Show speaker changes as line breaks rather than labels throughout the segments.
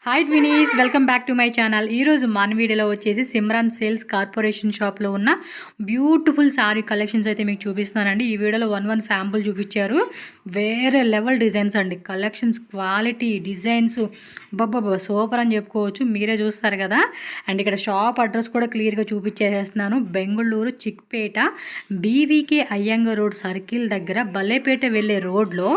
Hi twinnies, welcome back to my channel. ఈరోజు మన వీడియోలో వచ్చేసి సిమ్రాన్ సేల్స్ కార్పొరేషన్ షాప్లో ఉన్న బ్యూటిఫుల్ శారీ కలెక్షన్స్ అయితే మీకు చూపిస్తున్నానండి. ఈ వీడియోలో వన్ శాంపుల్ చూపించారు. వేరే లెవెల్ డిజైన్స్ అండి. కలెక్షన్స్ క్వాలిటీ డిజైన్స్ బాబా సూపర్ అని చెప్పుకోవచ్చు. మీరే చూస్తారు కదా. అండ్ ఇక్కడ షాప్ అడ్రస్ కూడా క్లియర్గా చూపించేసేస్తున్నాను. Bengaluru Chickpet BVK Iyengar road circle దగ్గర బల్లేపేట వెళ్ళే రోడ్లో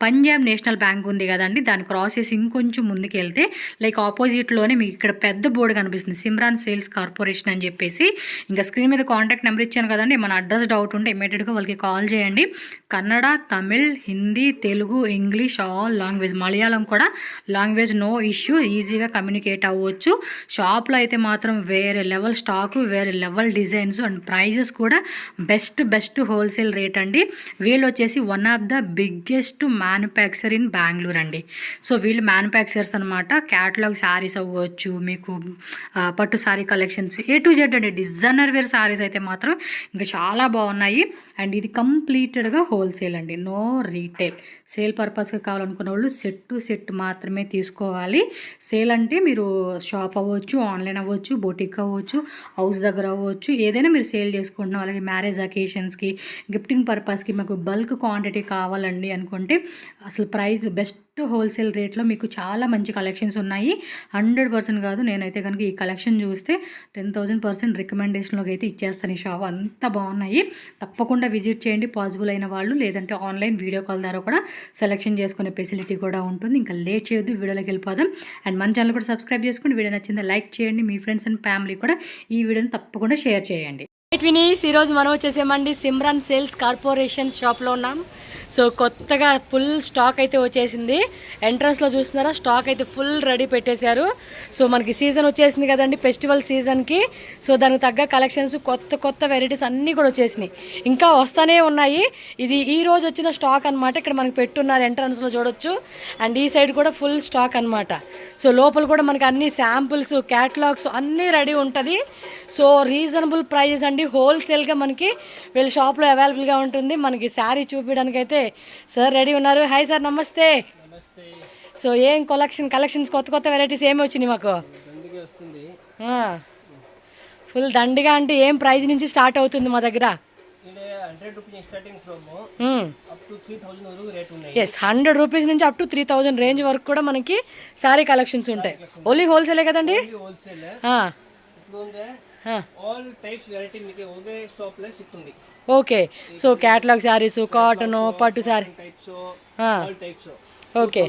పంజాబ్ నేషనల్ బ్యాంక్ ఉంది కదండి. దాన్ని క్రాస్ చేసి ఇంకొంచెం ముందుకు వెళ్తే లైక్ ఆపోజిట్లోనే మీకు ఇక్కడ పెద్ద బోర్డు కనిపిస్తుంది, సిమ్రాన్ సేల్స్ కార్పొరేషన్ అని చెప్పేసి. ఇంకా స్క్రీన్ మీద కాంటాక్ట్ నెంబర్ ఇచ్చాను కదండి. మన అడ్రస్ డౌట్ ఉంటే ఇమీడియట్గా వాళ్ళకి కాల్ చేయండి. Kannada, Tamil, Hindi, Telugu, English all language, Malayalam కూడా లాంగ్వేజ్ నో ఇష్యూ, ఈజీగా కమ్యూనికేట్ అవ్వచ్చు. షాప్లో అయితే మాత్రం వేరే లెవెల్ స్టాకు, వేరే లెవెల్ డిజైన్స్ అండ్ ప్రైజెస్ కూడా బెస్ట్ హోల్సేల్ రేట్ అండి. వీళ్ళు వచ్చేసి one of the biggest manufacture in Bengaluru అండి. సో వీళ్ళు మ్యానుఫ్యాక్చర్స్ అనమాట. క్యాటలాగ్ శారీస్ అవ్వచ్చు, మీకు పట్టు sari collections A to Z అండి. డిజైనర్ వేర్ శారీస్ అయితే మాత్రం ఇంకా చాలా బాగున్నాయి. అండ్ ఇది కంప్లీటెడ్గా హోల్సేల్ అండి, నో రీటైల్. సేల్ పర్పస్గా కావాలనుకున్న వాళ్ళు సెట్ మాత్రమే తీసుకోవాలి. సేల్ అంటే మీరు షాప్ అవ్వచ్చు, ఆన్లైన్ అవ్వచ్చు, బొటిక్ అవ్వచ్చు, హౌస్ దగ్గర అవ్వచ్చు, ఏదైనా మీరు సేల్ చేసుకుంటున్నాం. అలాగే మ్యారేజ్ అకేషన్స్కి, గిఫ్టింగ్ పర్పస్కి మాకు బల్క్ క్వాంటిటీ కావాలండి అనుకుంటే అసలు ప్రైస్ బెస్ట్ హోల్సేల్ రేట్లో మీకు చాలా మంచి కలెక్షన్స్ ఉన్నాయి. 100% కాదు, నేనైతే కనుక ఈ కలెక్షన్ చూస్తే 10,000% రికమెండేషన్లోకి అయితే ఇచ్చేస్తాను. ఈ షాప్ అంతా బాగున్నాయి. తప్పకుండా విజిట్ చేయండి పాసిబుల్ అయిన వాళ్ళు. లేదంటే ఆన్లైన్ వీడియో కాల్ ద్వారా కూడా సెలెక్షన్ చేసుకునే ఫెసిలిటీ కూడా ఉంటుంది. ఇంకా లేట్ చేయొద్దు, వీడియోలోకి వెళ్ళిపోదాం. అండ్ మన ఛానల్ కూడా సబ్స్క్రైబ్ చేసుకోండి. వీడియో నచ్చిందా లైక్ చేయండి. మీ ఫ్రెండ్స్ అండ్ ఫ్యామిలీ కూడా ఈ వీడియోని తప్పకుండా షేర్ చేయండి. వినీస్, ఈరోజు మనం వచ్చేసేమండి సిమ్రాన్ సేల్స్ కార్పొరేషన్ షాప్లో ఉన్నాం. సో కొత్తగా ఫుల్ స్టాక్ అయితే వచ్చేసింది. ఎంట్రన్స్లో చూస్తున్నారా, స్టాక్ అయితే ఫుల్ రెడీ పెట్టేశారు. సో మనకి సీజన్ వచ్చేసింది కదండి, ఫెస్టివల్ సీజన్కి. సో దానికి తగ్గ కలెక్షన్స్ కొత్త వెరైటీస్ అన్నీ కూడా వచ్చేసినాయి, ఇంకా వస్తూనే ఉన్నాయి. ఇది ఈ రోజు వచ్చిన స్టాక్ అనమాట. ఇక్కడ మనకి పెట్టున్నారు, ఎంట్రన్స్లో చూడొచ్చు. అండ్ ఈ సైడ్ కూడా ఫుల్ స్టాక్ అనమాట. సో లోపల కూడా మనకి అన్ని శాంపుల్స్, క్యాటలాగ్స్ అన్నీ రెడీ ఉంటుంది. సో రీజనబుల్ ప్రైజెస్ అండి, హోల్సేల్గా మనకి వీళ్ళ షాప్లో అవైలబుల్గా ఉంటుంది. మనకి శారీ చూపించడానికి అయితే సార్ రెడీ ఉన్నారు. హాయ్ సార్, నమస్తే. సో ఏం కలెక్షన్స్ కొత్త వెరైటీస్ ఏమి వచ్చినాయి మాకు? ఫుల్ దండిగా అంటే ఏం ప్రైస్ నుంచి స్టార్ట్ అవుతుంది మా దగ్గర? 100 రూపీస్ నుంచి అప్ టు 3,000 రేంజ్ వరకు కూడా మనకి శారీ కలెక్షన్స్ ఉంటాయి. ఓన్లీ హోల్సేలే కదండి? Okay. So catalogue saris, cotton, పట్టు శారీ, ఓకే.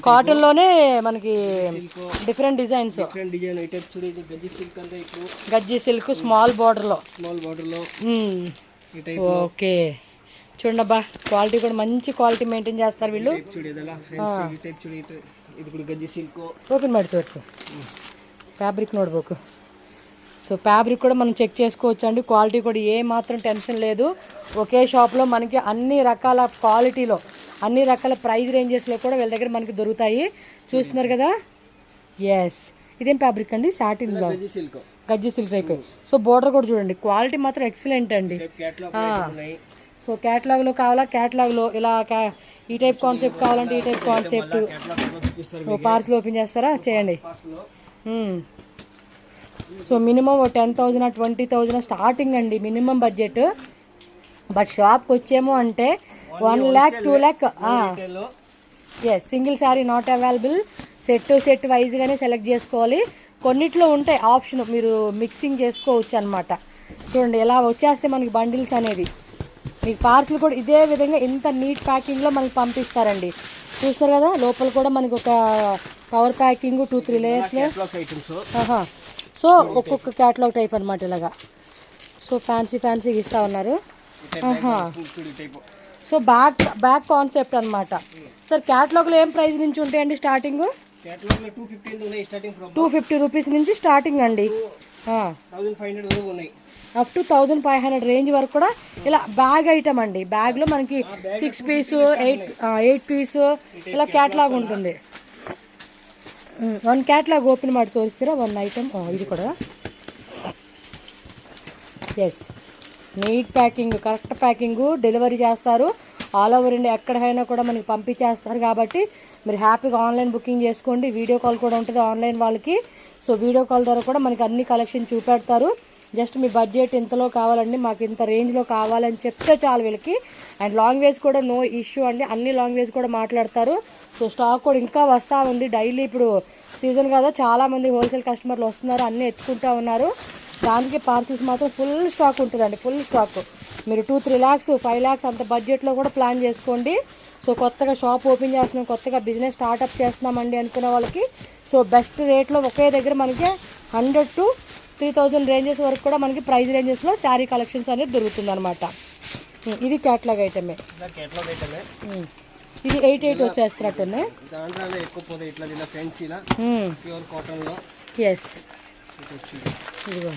కాటన్ లోనే మనకి డిఫరెంట్ డిజైన్స్, గజ్జి సిల్క్ స్మాల్ బార్డర్ లో. ఓకే, చూడండి అబ్బా, క్వాలిటీ కూడా మంచి క్వాలిటీ మెయింటైన్ చేస్తారు వీళ్ళు. ఓపెన్ ಮಾಡ್ತೋರ್ಕು ఫ్యాబ్రిక్ నోట్బుక్. సో ఫ్యాబ్రిక్ కూడా మనం చెక్ చేసుకోవచ్చు అండి. క్వాలిటీ కూడా ఏ మాత్రం టెన్షన్ లేదు. ఒకే షాప్లో మనకి అన్ని రకాల క్వాలిటీలో, అన్ని రకాల ప్రైస్ రేంజెస్లో కూడా వీళ్ళ దగ్గర మనకి దొరుకుతాయి. చూస్తున్నారు కదా. ఎస్, ఇదేం ఫ్యాబ్రిక్ అండి? సాటిన్లో గజ్జి సిల్క్ టైప్. సో బోర్డర్ కూడా చూడండి, క్వాలిటీ మాత్రం ఎక్సలెంట్ అండి. సో క్యాటలాగ్లో కావాలా, క్యాటలాగ్లో ఇలా ఈ టైప్ కాన్సెప్ట్ కావాలంటే ఈ టైప్ కాన్సెప్ట్. పార్సల్ ఓపెన్ చేస్తారా? చేయండి. సో మినిమం 10,000 20,000 స్టార్టింగ్ అండి, మినిమం బడ్జెట్. బట్ షాప్కి వచ్చేమో అంటే 1 lakh 2 lakh. Yes, single sari not available. Set వైజ్గానే సెలెక్ట్ చేసుకోవాలి. కొన్నిట్లో ఉంటాయి ఆప్షన్, మీరు మిక్సింగ్ చేసుకోవచ్చు అనమాట. చూడండి ఎలా వచ్చేస్తే మనకి బండిల్స్ అనేది. మీకు పార్సిల్ కూడా ఇదే విధంగా ఇంత నీట్ ప్యాకింగ్లో మనకి పంపిస్తారండి. చూస్తారు కదా, లోపల కూడా మనకి ఒక కవర్ ప్యాకింగ్ 2-3 లేయర్స్లో. సో ఒక్కొక్క క్యాటలాగ్ టైప్ అనమాట ఇలాగా. సో ఫ్యాన్సీగా ఇస్తా ఉన్నారు. సో బ్యాక్ కాన్సెప్ట్ అనమాట. సార్ క్యాటలాగ్లో ఏం ప్రైస్ నుంచి ఉంటాయండి స్టార్టింగ్? 250 రూపీస్ నుంచి స్టార్టింగ్ అండి. అప్ టు 1,500 రేంజ్ వరకు కూడా ఇలా బ్యాగ్ ఐటమ్ అండి. బ్యాగ్లో మనకి 6 పీస్ 8 పీస్ ఇలా క్యాటలాగ్ ఉంటుంది. 1 క్యాటలాగ్ ఓపెన్ ಮಾಡಿ ತೋರಿಸ್ತೀರಾ? 1 ఐటమ్ ఇది కూడా. Yes, neat packing, correct packing delivery చేస్తారు. ఆల్ ఓవర్ ఇండియా ఎక్కడైనా కూడా మనకి పంపించేస్తారు కాబట్టి మీరు హ్యాపీగా ఆన్లైన్ బుకింగ్ చేసుకోండి. వీడియో కాల్ కూడా ఉంటుంది ఆన్లైన్ వాళ్ళకి. సో వీడియో కాల్ ద్వారా కూడా మనకి అన్ని కలెక్షన్ చూపెడతారు. జస్ట్ మీ బడ్జెట్ ఇంతలో కావాలండి, మాకు ఇంత రేంజ్లో కావాలని చెప్తే చాలు వీళ్ళకి. అండ్ లాంగ్వేజ్ కూడా నో ఇష్యూ అండి, అన్ని లాంగ్వేజ్ కూడా మాట్లాడతారు. సో స్టాక్ కూడా ఇంకా వస్తూ ఉంది. డైలీ ఇప్పుడు సీజన్ కదా, చాలామంది హోల్సేల్ కస్టమర్లు వస్తున్నారు, అన్నీ ఎత్తుకుంటూ ఉన్నారు. దానికి పార్సిల్స్ మాత్రం ఫుల్ స్టాక్ ఉంటుందండి, ఫుల్ స్టాక్. మీరు 2-3 lakhs 5 lakhs అంత బడ్జెట్లో కూడా ప్లాన్ చేసుకోండి. సో కొత్తగా షాప్ ఓపెన్ చేస్తున్నాం, కొత్తగా బిజినెస్ స్టార్ట్అప్ చేస్తున్నామండి అనుకునే వాళ్ళకి సో బెస్ట్ రేట్లో ఒకే దగ్గర మనకి 100 to 3000 రేంజెస్ వరకు కూడా మనకి ప్రైస్ రేంజెస్లో శారీ కలెక్షన్స్ అనేది దొరుకుతుంది అనమాట. ఇది క్యాట్లాగ్ ఐటమే. ఇది 8 వచ్చేస్తున్నట్టుంది. ఎస్, ఇదిగో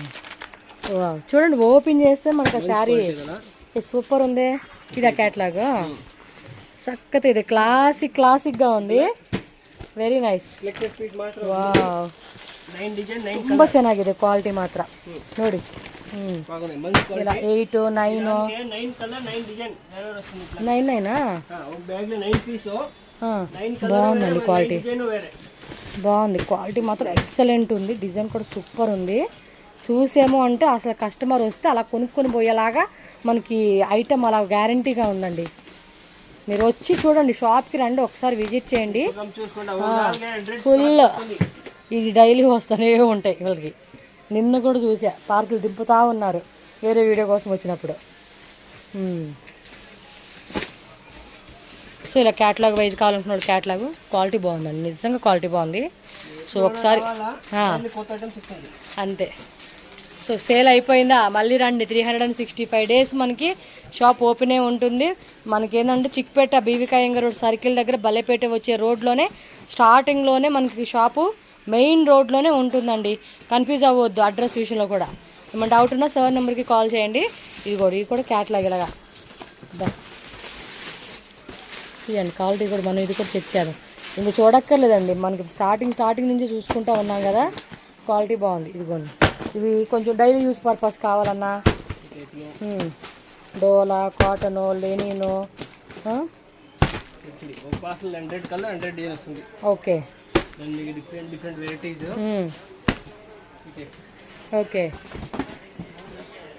చూడండి ఓపెన్ చేస్తే మనకు ఆ శారీ సూపర్ ఉంది. ఇది ఆ క్యాట్లాగ్ సక్కత, ఇది క్లాసిక్గా ఉంది. Very nice. ವಾವ್, ತುಂಬ ಚೆನ್ನಾಗಿದೆ ಕ್ವಾಲಿಟಿ ಮಾತ್ರ ನೋಡಿ. ಇಲ್ಲ 8, 9 బాగుందండి క్వాలిటీ, బాగుంది క్వాలిటీ మాత్రం ఎక్సలెంట్ ఉంది. డిజైన్ కూడా సూపర్ ఉంది. చూసేమో అంటే అసలు కస్టమర్ వస్తే అలా కొనుక్కొని పోయేలాగా మనకి ఐటమ్ అలా గ్యారంటీగా ఉందండి. మీరు వచ్చి చూడండి, షాప్కి రండి, ఒకసారి విజిట్ చేయండి. ఫుల్ ఇది డైలీ వస్తూనే ఉంటాయి వీళ్ళకి. నిన్న కూడా చూసా పార్సల్ దింపుతా ఉన్నారు వేరే వీడియో కోసం వచ్చినప్పుడు. సో ఇలా క్యాటలాగ్ వైజ్ కావాలనుకున్నాడు. క్యాటలాగ్ క్వాలిటీ బాగుందండి, నిజంగా క్వాలిటీ బాగుంది. సో ఒకసారి అంతే. సో సేల్ అయిపోయిందా, మళ్ళీ రండి. 365 days మనకి షాప్ ఓపెనే ఉంటుంది. మనకి ఏంటంటే చిక్పేట బీవికాయంగా రోడ్ సర్కిల్ దగ్గర బల్లెపేట వచ్చే రోడ్లోనే స్టార్టింగ్లోనే మనకి షాపు మెయిన్ రోడ్లోనే ఉంటుందండి. కన్ఫ్యూజ్ అవ్వద్దు అడ్రస్ విషయంలో కూడా. ఏమైనా డౌట్ ఉన్నా సార్ నెంబర్కి కాల్ చేయండి. ఇది కూడా క్యాట్లాగ్ ఇలాగా ఇదండి. క్వాలిటీ కూడా మనం ఇది కూడా చెక్ చేద్దాం, ఇంకా చూడక్కర్లేదండి. మనకి స్టార్టింగ్ నుంచి చూసుకుంటూ ఉన్నాం కదా, క్వాలిటీ బాగుంది. ఇదిగోండి, ఇవి కొంచెం డైలీ యూస్ పర్పస్ కావాలన్నా డోలా, కాటను, లెనిను. ఓకే ఓకే,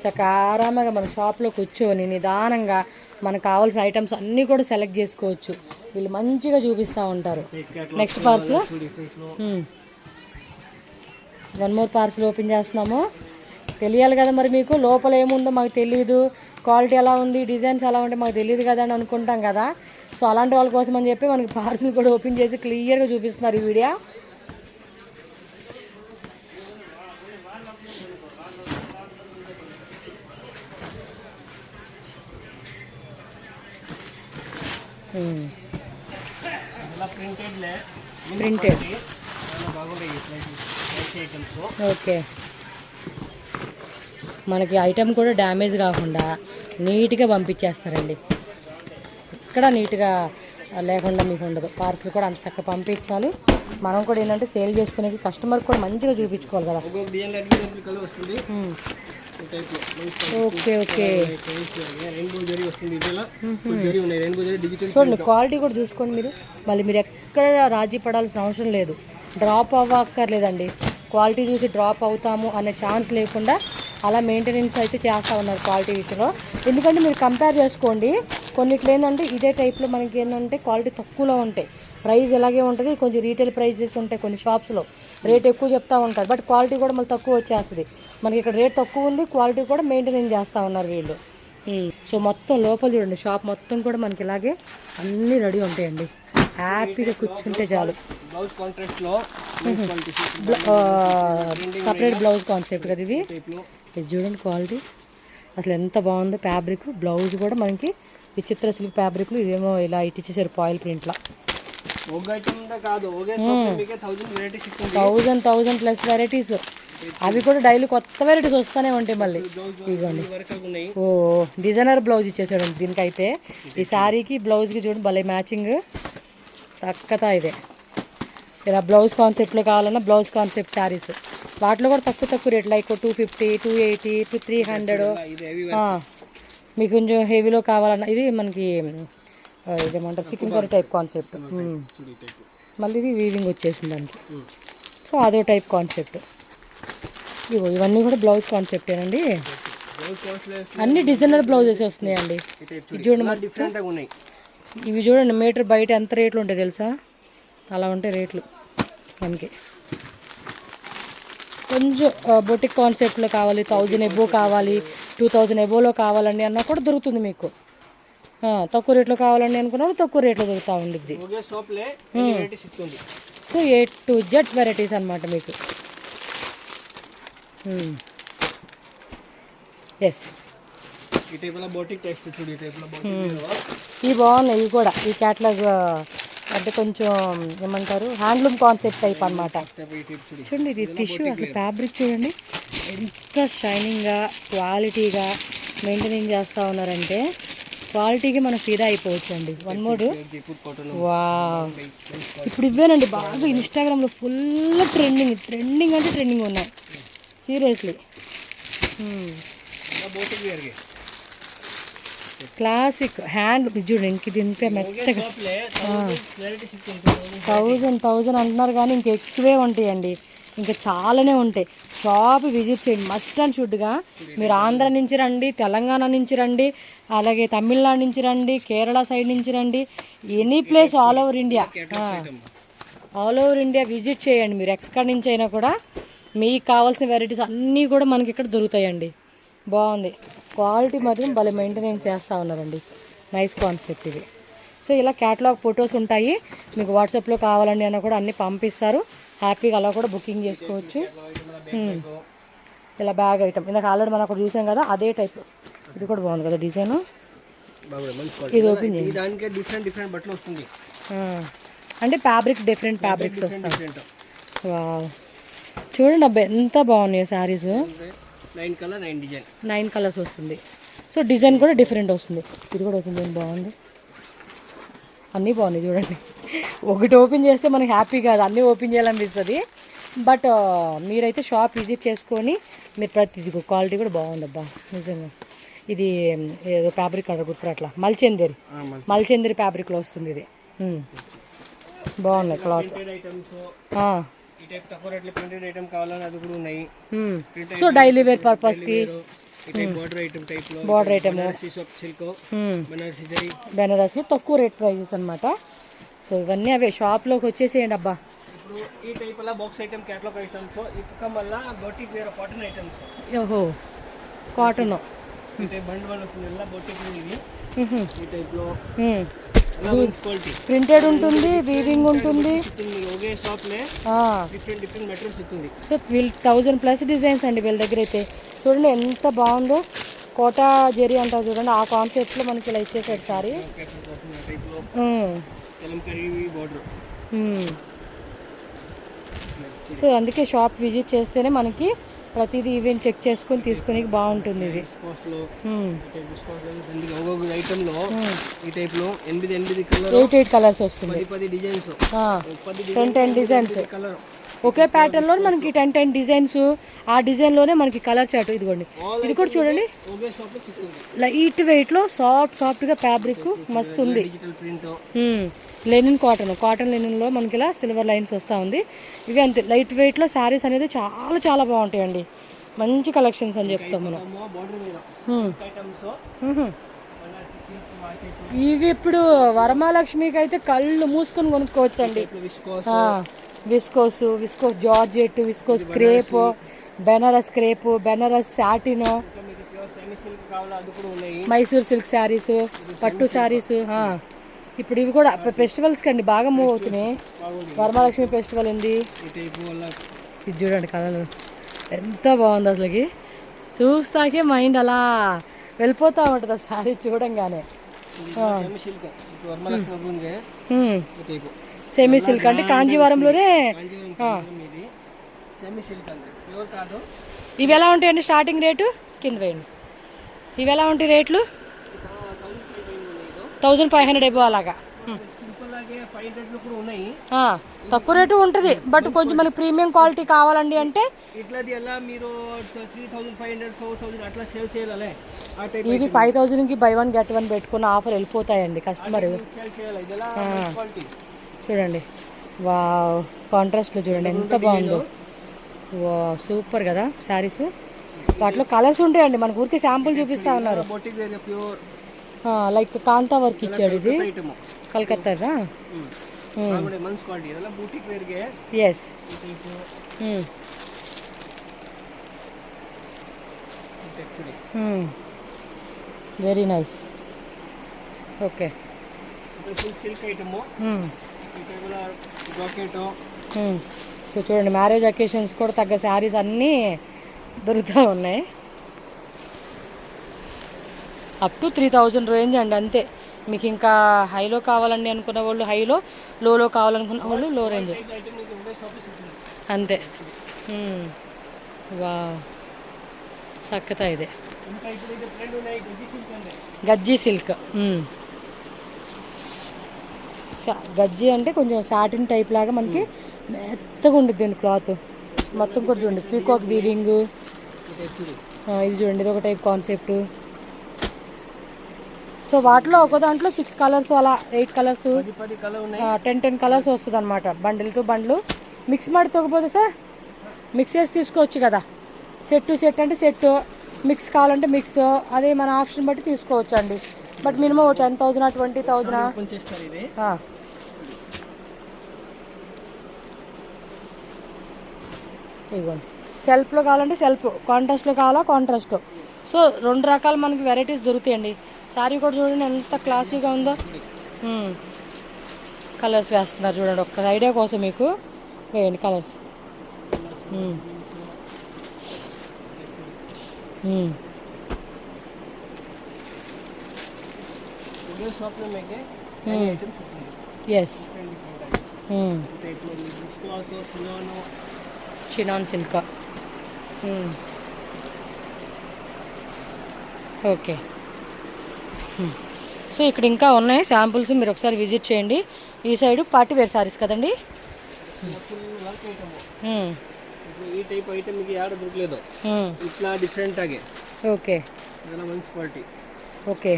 చక్కగా ఆరామగా మన షాప్లో కూర్చొని నిదానంగా మనకు కావాల్సిన ఐటమ్స్ అన్నీ కూడా సెలెక్ట్ చేసుకోవచ్చు. వీళ్ళు మంచిగా చూపిస్తూ ఉంటారు. Next parcel 1 more parcel open చేస్తున్నాము. తెలియాలి కదా మరి మీకు, లోపల ఏముందో మాకు తెలియదు, క్వాలిటీ ఎలా ఉంది, డిజైన్స్ ఎలా ఉంటే మాకు తెలియదు కదా అని అనుకుంటాం కదా. సో అలాంటి వాళ్ళ కోసం అని చెప్పి మనకి పార్సల్ కూడా ఓపెన్ చేసి క్లియర్గా చూపిస్తున్నారు ఈ వీడియో. Printed okay. మనకి ఐటమ్ కూడా డ్యామేజ్ కాకుండా నీట్గా పంపించేస్తారండి. ఇక్కడ నీట్గా లేకుండా మీకు ఉండదు. పార్సల్ కూడా అంత చక్కగా పంపించాలి. మనం కూడా ఏంటంటే సేల్ చేసుకునే కస్టమర్ కూడా మంచిగా చూపించుకోవాలి కదా. ఓకే ఓకే, చూడండి క్వాలిటీ కూడా చూసుకోండి మీరు. మళ్ళీ మీరు ఎక్కడ రాజీ పడాల్సిన అవసరం లేదు, డ్రాప్ అవ్వక్కర్లేదండి. క్వాలిటీ చూసి డ్రాప్ అవుతాము అనే ఛాన్స్ లేకుండా అలా మెయింటెనెన్స్ అయితే చేస్తూ ఉన్నారు క్వాలిటీ విషయంలో. ఎందుకంటే మీరు కంపేర్ చేసుకోండి, కొన్నిట్లో ఏంటంటే ఇదే టైప్లో మనకి ఏంటంటే క్వాలిటీ తక్కువలో ఉంటాయి, ప్రైస్ ఇలాగే ఉంటుంది. కొంచెం రీటైల్ ప్రైజెస్ ఉంటాయి, కొన్ని షాప్స్లో రేట్ ఎక్కువ చెప్తూ ఉంటారు, బట్ క్వాలిటీ కూడా మళ్ళీ తక్కువ వచ్చేస్తుంది. మనకి ఇక్కడ రేట్ తక్కువ ఉంది, క్వాలిటీ కూడా మెయింటెనెన్స్ చేస్తూ ఉన్నారు వీళ్ళు. సో మొత్తం లోపల చూడండి, షాప్ మొత్తం కూడా మనకి ఇలాగే అన్నీ రెడీ ఉంటాయండి. హ్యాపీగా కూర్చుంటే చాలు. సపరేట్ బ్లౌజ్ కాన్సెప్ట్ కదా ఇది. ఇది చూడండి క్వాలిటీ అసలు ఎంత బాగుందో. ఫ్యాబ్రిక్ బ్లౌజ్ కూడా మనకి విచిత్ర సిల్క్ ఫ్యాబ్రిక్లు, ఇదేమో ఇలా ఇచ్చేసారు పాయిల్ ప్రింట్లో. 1000 ప్లస్ వెరైటీస్, అవి కూడా డైలీ కొత్త వెరైటీస్ వస్తూనే ఉంటాయి మళ్ళీ. ఇదిగోండి, ఓ డిజైనర్ బ్లౌజ్ ఇచ్చేసాడు దీనికైతే. ఈ శారీకి బ్లౌజ్కి చూడండి భలే మ్యాచింగ్, చక్కతా ఇదే. ఇలా బ్లౌజ్ కాన్సెప్ట్లో కావాలన్నా బ్లౌజ్ కాన్సెప్ట్ శారీస్, వాటిలో కూడా తక్కువ రేట్, లైక్ 250, 280 to 300. మీకు కొంచెం హెవీలో కావాలన్నా ఇది మనకి ఇదేమంటారు చికెన్ కర్రీ టైప్ కాన్సెప్ట్. మళ్ళీ ఇది వీవింగ్ వచ్చేసింది దానికి. సో అదో టైప్ కాన్సెప్ట్. ఇవన్నీ కూడా బ్లౌజ్ కాన్సెప్టేనండి. అన్ని డిజైనర్ బ్లౌజెస్ వస్తున్నాయండి. ఇది చూడండి, ఇవి చూడండి మీటర్ బయట ఎంత రేట్లు ఉంటాయి తెలుసా? అలా ఉంటాయి రేట్లు మనకి. కొంచెం బొటిక్ కాన్సెప్ట్లో కావాలి, 1000 ఎబో కావాలి, 2000 ఎబోలో కావాలండి అన్నా కూడా దొరుకుతుంది మీకు. తక్కువ రేట్లో కావాలండి అనుకున్నప్పుడు తక్కువ రేట్లో దొరుకుతూ ఉండిద్ది. So A to Z varieties అనమాట మీకు. ఎస్, ఇవి బాగున్నాయి. ఇవి కూడా ఈ క్యాటలాగ్ అంటే కొంచెం ఏమంటారు హ్యాండ్లూమ్ కాన్సెప్ట్ టైప్ అనమాట. చూడండి ఇది టిష్యూ, అసలు ఫ్యాబ్రిక్ చూడండి ఎంత షైనింగ్గా క్వాలిటీగా మెయింటైన్ చేస్తూ ఉన్నారంటే క్వాలిటీకి మనం ఫిదా అయిపోవచ్చు అండి. వన్ మోర్, వా ఇప్పుడు ఇవేనండి బాగా ఇన్స్టాగ్రామ్లో ఫుల్ ట్రెండింగ్ అంటే ట్రెండింగ్ ఉన్నాయి సీరియస్లీ. క్లాసిక్ హ్యాండ్ చూడండి, ఇంక ఇది ఇంత మెత్తగా 1000 అంటున్నారు కానీ ఇంక ఎక్కువే ఉంటాయండి, ఇంకా చాలానే ఉంటాయి. షాప్ విజిట్ చేయండి మస్ట్ అండ్ షుడ్గా. మీరు ఆంధ్ర నుంచి రండి, తెలంగాణ నుంచి రండి, అలాగే తమిళనాడు నుంచి రండి, కేరళ సైడ్ నుంచి రండి, any place all over India visit చేయండి. మీరు ఎక్కడి నుంచి అయినా కూడా మీకు కావాల్సిన వెరైటీస్ అన్నీ కూడా మనకి ఇక్కడ దొరుకుతాయండి. బాగుంది, క్వాలిటీ మాత్రం భలే మెయింటెనెన్స్ చేస్తూ ఉన్నారండి. నైస్ కాన్సెప్ట్ ఇది. సో ఇలా క్యాటలాగ్ ఫొటోస్ ఉంటాయి, మీకు వాట్సాప్లో కావాలండి అన్న కూడా అన్నీ పంపిస్తారు. హ్యాపీగా అలా కూడా బుకింగ్ చేసుకోవచ్చు. ఇలా బ్యాగ్ ఐటమ్ ఇందాక ఆల్రెడీ మనం అక్కడ చూసాం కదా, అదే టైప్. ఇది కూడా బాగుంది కదా డిజైన్. ఇది ఓపెన్ చేయండి. అంటే ఫ్యాబ్రిక్ డిఫరెంట్ ఫ్యాబ్రిక్స్ వస్తాయి. చూడండి అబ్బాయి ఎంత బాగున్నాయి శారీస్. 9 కలర్స్ వస్తుంది. సో డిజైన్ కూడా డిఫరెంట్ వస్తుంది. ఇది కూడా ఓపెన్ చేయండి, బాగుంది. అన్నీ బాగున్నాయి చూడండి. ఒకటి ఓపెన్ చేస్తే మనకి హ్యాపీ కాదు, అన్నీ ఓపెన్ చేయాలనిపిస్తుంది. బట్ మీరైతే షాప్ విజిట్ చేసుకొని మీరు ప్రతిదీ క్వాలిటీ కూడా బాగుంది అబ్బా నిజంగా. ఇది ఏదో ఫ్యాబ్రిక్ అంటారు గుర్తు అట్లా, మల్చందరి ఫ్యాబ్రిక్లో వస్తుంది ఇది. బాగున్నాయి క్లాత్. సో డైలీ వేర్ పర్పస్కి బార్డర్ ఐటమ్ బెనారస్ తక్కువ రేట్ ప్రైజెస్ అనమాట. సో ఇవన్నీ అవే షాప్లోకి వచ్చేసేయండి అబ్బా. ఓహో కాటన్ ప్రింటెడ్ ఉంటుంది, వీవింగ్ ఉంటుంది. సో 1000+ డిజైన్స్ అండి వీళ్ళ దగ్గర అయితే. చూడండి ఎంత బాగుందో, కోటా జెరీ అంటారు చూడండి, ఆ కాన్సెప్ట్లో మనకి ఇలా ఇచ్చేసాడు సారీ. సో అందుకే షాప్ విజిట్ చేస్తేనే మనకి ప్రతిదీ ఈవెంట్ చెక్ చేసుకొని తీసుకుని బాగుంటుంది. ఇది 8 కలర్స్ వస్తుంది, 10 డిజైన్స్ ఒకే ప్యాటర్న్ లో మనకి 10 డిజైన్స్. ఆ డిజైన్ లోనే మనకి కలర్ చార్ట్. ఇదిగోండి, ఇది కూడా చూడండి లైట్ వెయిట్ లో సాఫ్ట్ గా ఫ్యాబ్రిక్ మస్తు ఉంది. లెనిన్ కాటన్ లెనిన్ లో మనకి ఇలా సిల్వర్ లైన్స్ వస్తూ ఉంది. ఇవి అంతే లైట్ వెయిట్ లో శారీస్ అనేది చాలా చాలా బాగుంటాయండి. మంచి కలెక్షన్స్ అని చెప్తాం మనం. ఇవి ఇప్పుడు వరమహాలక్ష్మికి అయితే కళ్ళు మూసుకొని కొనుక్కోవచ్చు అండి. Viscose georgette, viscose crepe, Banaras crepe, Banaras satin, Mysore silk sarees, పట్టు శారీస్. ఇప్పుడు ఇవి కూడా ఫెస్టివల్స్ కండి బాగా మూవ్ అవుతున్నాయి. వరమహాలక్ష్మి ఫెస్టివల్ ఉంది. ఇది చూడండి కలర్ ఎంత బాగుంది అసలుకి. చూస్తాకే మైండ్ అలా వెళ్ళిపోతూ ఉంటుంది ఆ శారీ చూడంగానే. సెమీ సిల్క్ అంటే కాంజీవరంలోనే. ఇవి ఎలా ఉంటాయండి స్టార్టింగ్ రేటు? కింద వేయండి. ఇవి ఎలా ఉంటాయి రేట్లు? 1500 ఎబో అలాగా.
అలాగే 500 కూడా ఉన్నాయి.
తక్కువ రేటు ఉంటుంది, బట్ కొంచెం మనకి ప్రీమియం క్వాలిటీ కావాలండి అంటే
ఇట్లాది ఎలా మీరు 3500 4000 అట్లా సేల్ చేయాలి. ఆ టైప్
ఇవి 5000కి బై 1 గెట్ 1 పెట్టుకున్న ఆఫర్ వెళ్ళిపోతాయండి కస్టమర్.
సేల్ చేయాలి. ఇదలా క్వాలిటీ
చూడండి, వావ్ కాంట్రాస్ట్లో చూడండి ఎంత బాగుందో. వా సూపర్ కదా శారీస్. వాటిలో కలర్స్ ఉంటాయండి, మనకు ఊరికి శాంపుల్ చూపిస్తా ఉన్నారు. లైక్ కాంతా వర్క్ ఇచ్చాడు, ఇది Calcutta. Yes, very nice. Okay, so చూడండి మ్యారేజ్ అకేషన్స్ కూడా తగ్గ శారీస్ అన్నీ దొరుకుతూ ఉన్నాయి. అప్ టు 3000 రేంజ్ అండి అంతే. మీకు ఇంకా హైలో కావాలండి అనుకున్న వాళ్ళు హైలో, లోలో కావాలనుకున్న వాళ్ళు లో రేంజ్ అంతే. వా చక్కత ఇదే గజ్జీ సిల్క్. గజ్జీ అంటే కొంచెం సాటిన్ టైప్ లాగా మనకి మెత్తగా ఉంటుంది అండి క్లాత్ మొత్తం కూడా. చూడండి పీకాక్ వీవింగ్, ఇది చూడండి ఇది ఒక టైప్ కాన్సెప్ట్. సో వాటిలో ఒక దాంట్లో 6 కలర్స్ అలా 8 కలర్స్ 10 కలర్స్ వస్తుంది అనమాట. బండిల్ టు బండ్లు మిక్స్ ಮಾಡಿ తగ్గపోతే సార్ మిక్స్ చేసి తీసుకోవచ్చు కదా. సెట్ టు సెట్ అంటే సెట్, మిక్స్ కావాలంటే మిక్స్, అదే మన ఆప్షన్ బట్టి తీసుకోవచ్చు అండి. But minimum 10,000 20,000. ఇవ్వండి, సెల్ఫ్లో కావాలంటే సెల్ఫ్, కాంట్రాస్ట్లో కావాలా కాంట్రాస్ట్. సో 2 రకాల మనకి వెరైటీస్ దొరుకుతాయండి. శారీ కూడా చూడండి ఎంత క్లాసీగా ఉందో. కలర్స్ వేస్తున్నారు చూడండి, ఒక్క ఐడియా కోసం మీకు వేయండి colours. Yes, chinon silk. Okay, so ఇక్కడ ఇంకా ఉన్నాయి శాంపుల్స్, మీరు ఒకసారి విజిట్ చేయండి. ఈ సైడ్ పార్టీ వేర్ సారీస్ కదండి.
ఈ టైప్ ఐటమ్ మీకు యాడ దొరకలేదు, ఇట్లా డిఫరెంట్ ఆగే.
ఓకే,
చాలా మంచి క్వాలిటీ.
ఓకే,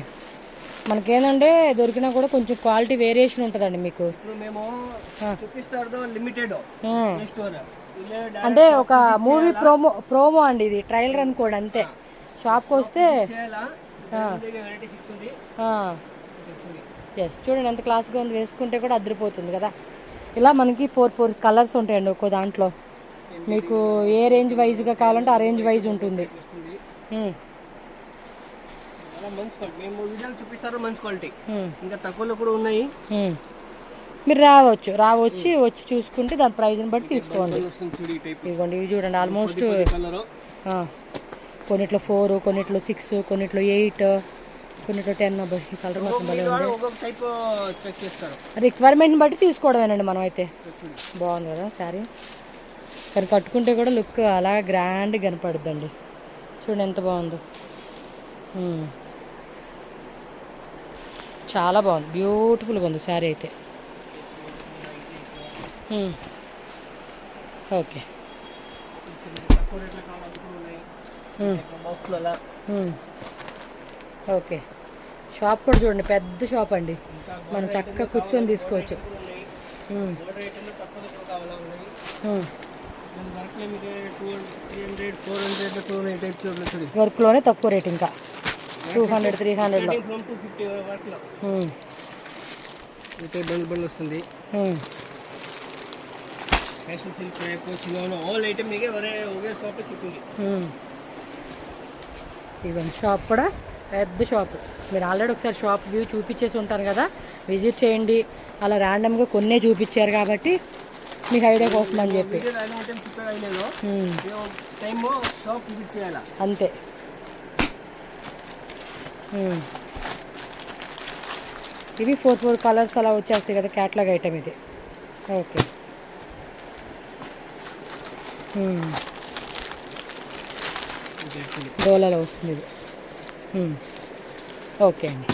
మనకేందంటే దొరికినా కూడా కొంచెం క్వాలిటీ వేరియేషన్ ఉంటుందండి మీకు.
ఇప్పుడు మేము చూపిస్తాడు లిమిటెడ్ స్టోర్
అంటే ఒక మూవీ ప్రోమో అండి, ఇది ట్రయల్ రన్ కోడ్ అంతే. షాప్కి వస్తే ఎస్ చూడండి ఎంత క్లాస్గా ఉంది, వేసుకుంటే కూడా అదిరిపోతుంది కదా. ఇలా మనకి 4 కలర్స్ ఉంటాయండి ఒక్కో దాంట్లో. మీకు ఏ రేంజ్ వైజ్గా కావాలంటే ఆ రేంజ్ వైజ్ ఉంటుంది.
మంచి క్వాలిటీ, ఇంకా తక్కువలో కూడా ఉన్నాయి.
మీరు వచ్చి చూసుకుంటే దాని ప్రైజ్ని బట్టి తీసుకోండి. ఇదిగోండి ఇవి చూడండి, ఆల్మోస్ట్ కొన్నిట్లో 4, కొన్నిట్లో 6, కొన్నిట్లో 8, కొన్నిట్లో 10. ఈ కలర్ మొత్తం భలే ఉంది. రిక్వైర్మెంట్ని బట్టి తీసుకోవడమేనండి మనం అయితే. బాగుంది కదా శారీ, కానీ కట్టుకుంటే కూడా లుక్ అలా గ్రాండ్ కనపడుద్దండి. చూడండి ఎంత బాగుందో, చాలా బాగుంది, బ్యూటిఫుల్గా ఉంది శారీ అయితే. ఓకే, ఓకే, షాప్ కూడా చూడండి పెద్ద షాప్ అండి, మనం చక్కగా కూర్చొని తీసుకోవచ్చు. వర్క్లోనే తక్కువ రేట్, ఇంకా 200 300
వస్తుంది.
ఇవన్నీ షాప్ కూడా పెద్ద షాప్. మీరు ఆల్రెడీ ఒకసారి షాప్ వ్యూ చూపించేసి ఉంటారు కదా, విజిట్ చేయండి. అలా ర్యాండమ్గా కొన్నే చూపించారు కాబట్టి మీకు ఐడియా కోసం అని చెప్పి అంతే. ఇవి 4 కలర్స్ అలా వచ్చేస్తాయి కదా, క్యాట్లాగ్ ఐటమ్ ఇది. ఓకే, డోలాలో వస్తుంది ఇది. ఓకే అండి.